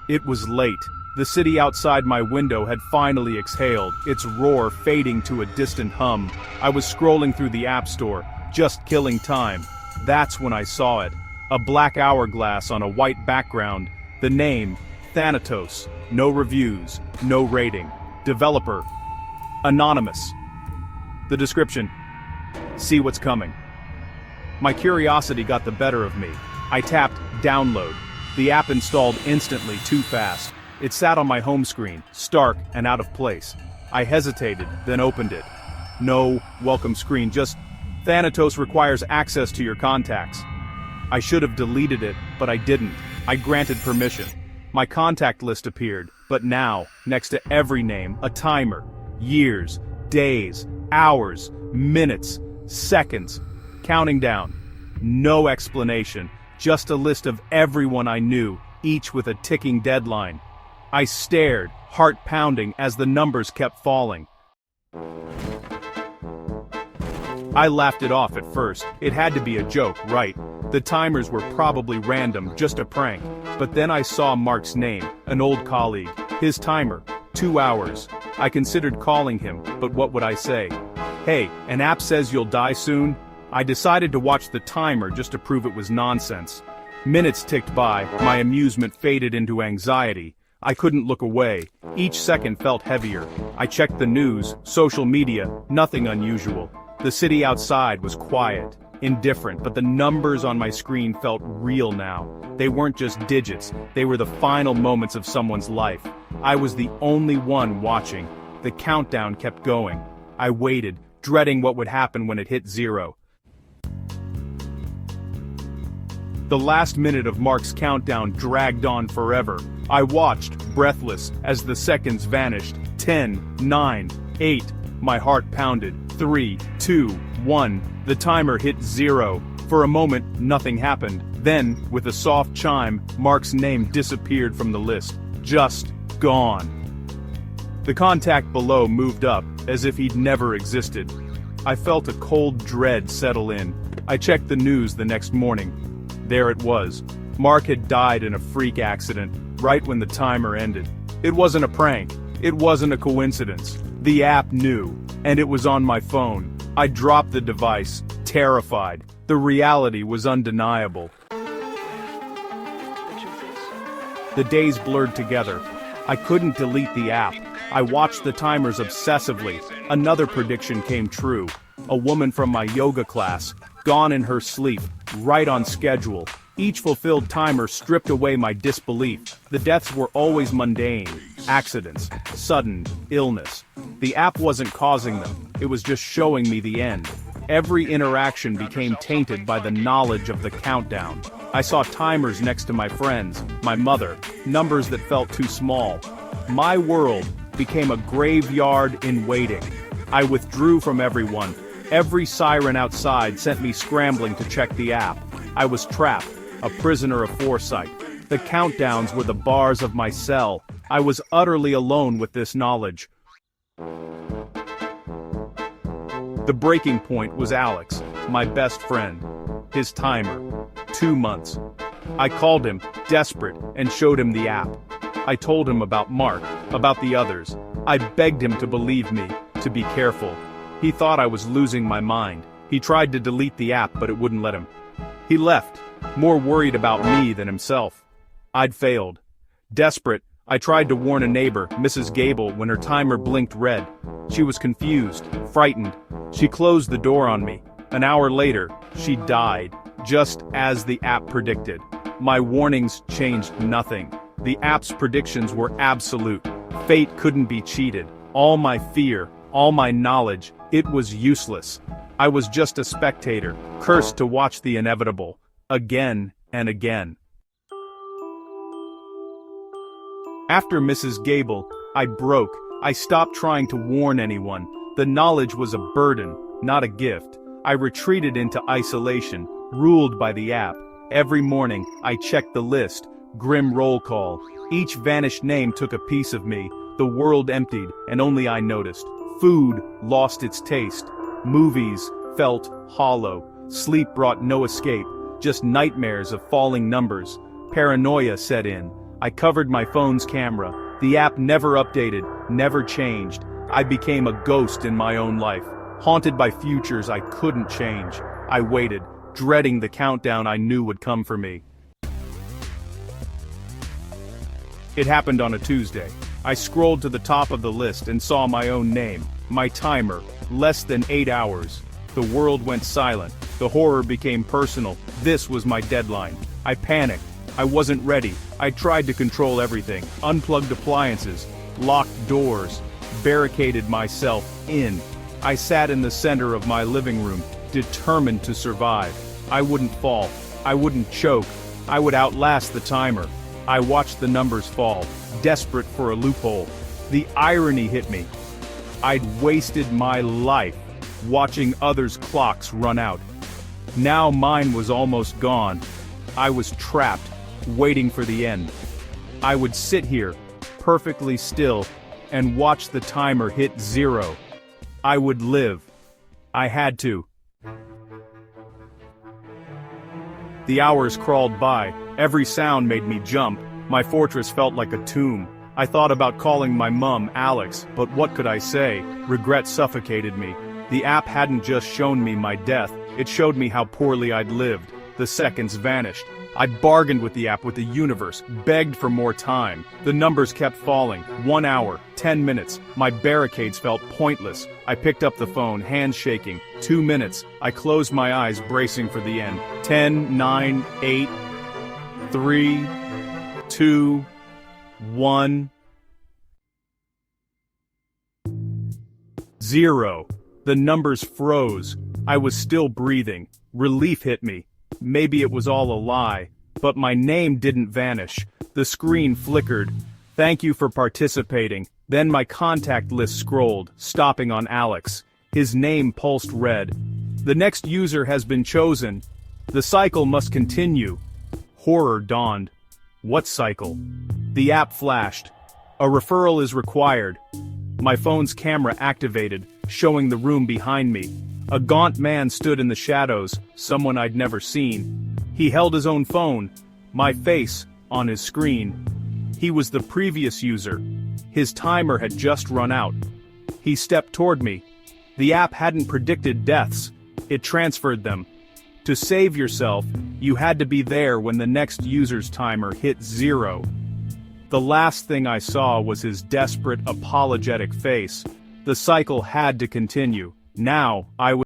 It was late. The city outside my window had finally exhaled, its roar fading to a distant hum. I was scrolling through the App Store, just killing time. That's when I saw it. A black hourglass on a white background. The name, Thanatos. No reviews, no rating. Developer, anonymous. The description, see what's coming. My curiosity got the better of me. I tapped download. The app installed instantly, too fast. It sat on my home screen, stark and out of place. I hesitated, then opened it. No welcome screen, just Thanatos requires access to your contacts. I should have deleted it, but I didn't. I granted permission. My contact list appeared, but now, next to every name, a timer. Years, days, hours, minutes, seconds, counting down. No explanation, just a list of everyone I knew, each with a ticking deadline. I stared, heart pounding, as the numbers kept falling. I laughed it off at first. It had to be a joke, right? The timers were probably random, just a prank. But then I saw Mark's name, an old colleague. His timer, 2 hours. I considered calling him, but what would I say? Hey, an app says you'll die soon? I decided to watch the timer just to prove it was nonsense. Minutes ticked by, my amusement faded into anxiety. I couldn't look away. Each second felt heavier. I checked the news, social media, nothing unusual. The city outside was quiet, indifferent, but the numbers on my screen felt real now. They weren't just digits, they were the final moments of someone's life. I was the only one watching. The countdown kept going. I waited, dreading what would happen when it hit 0. The last minute of Mark's countdown dragged on forever. I watched, breathless, as the seconds vanished. 10, 9, 8. My heart pounded. 3, 2, 1. The timer hit 0. For a moment, nothing happened. Then, with a soft chime, Mark's name disappeared from the list. Just gone. The contact below moved up, as if he'd never existed. I felt a cold dread settle in. I checked the news the next morning. There it was. Mark had died in a freak accident, right when the timer ended. It wasn't a prank. It wasn't a coincidence. The app knew, and it was on my phone. I dropped the device, terrified. The reality was undeniable. The days blurred together. I couldn't delete the app. I watched the timers obsessively. Another prediction came true. A woman from my yoga class, gone in her sleep, right on schedule. Each fulfilled timer stripped away my disbelief. The deaths were always mundane, accidents, sudden, illness. The app wasn't causing them, it was just showing me the end. Every interaction became tainted by the knowledge of the countdown. I saw timers next to my friends, my mother, numbers that felt too small. My world became a graveyard in waiting. I withdrew from everyone. Every siren outside sent me scrambling to check the app. I was trapped, a prisoner of foresight. The countdowns were the bars of my cell. I was utterly alone with this knowledge. The breaking point was Alex, my best friend. His timer. 2 months. I called him, desperate, and showed him the app. I told him about Mark, about the others. I begged him to believe me, to be careful. He thought I was losing my mind. He tried to delete the app, but it wouldn't let him. He left, more worried about me than himself. I'd failed. Desperate, I tried to warn a neighbor, Mrs. Gable, when her timer blinked red. She was confused, frightened. She closed the door on me. An hour later, she died, just as the app predicted. My warnings changed nothing. The app's predictions were absolute. Fate couldn't be cheated. All my fear, all my knowledge, it was useless. I was just a spectator, cursed to watch the inevitable, again and again. After Mrs. Gable, I broke. I stopped trying to warn anyone. The knowledge was a burden, not a gift. I retreated into isolation, ruled by the app. Every morning, I checked the list, grim roll call. Each vanished name took a piece of me. The world emptied, and only I noticed. Food lost its taste. Movies felt hollow. Sleep brought no escape, just nightmares of falling numbers. Paranoia set in. I covered my phone's camera. The app never updated, never changed. I became a ghost in my own life, haunted by futures I couldn't change. I waited, dreading the countdown I knew would come for me. It happened on a Tuesday. I scrolled to the top of the list and saw my own name, my timer, less than 8 hours. The world went silent. The horror became personal. This was my deadline. I panicked. I wasn't ready. I tried to control everything, unplugged appliances, locked doors, barricaded myself in. I sat in the center of my living room, determined to survive. I wouldn't fall. I wouldn't choke. I would outlast the timer. I watched the numbers fall, desperate for a loophole. The irony hit me. I'd wasted my life watching others' clocks run out. Now mine was almost gone. I was trapped, waiting for the end. I would sit here, perfectly still, and watch the timer hit 0. I would live. I had to. The hours crawled by. Every sound made me jump. My fortress felt like a tomb. I thought about calling my mum, Alex, but what could I say? Regret suffocated me. The app hadn't just shown me my death, it showed me how poorly I'd lived. The seconds vanished. I bargained with the app, with the universe, begged for more time. The numbers kept falling. 1 hour, 10 minutes. My barricades felt pointless. I picked up the phone, hands shaking. 2 minutes. I closed my eyes, bracing for the end. 10, 9, 8, 3, 2, 1. 0. The numbers froze. I was still breathing. Relief hit me. Maybe it was all a lie. But my name didn't vanish. The screen flickered. Thank you for participating. Then my contact list scrolled, stopping on Alex. His name pulsed red. The next user has been chosen. The cycle must continue. Horror dawned. What cycle? The app flashed. A referral is required. My phone's camera activated, showing the room behind me. A gaunt man stood in the shadows, someone I'd never seen. He held his own phone, my face, on his screen. He was the previous user. His timer had just run out. He stepped toward me. The app hadn't predicted deaths. It transferred them. To save yourself, you had to be there when the next user's timer hit 0. The last thing I saw was his desperate, apologetic face. The cycle had to continue. Now, I was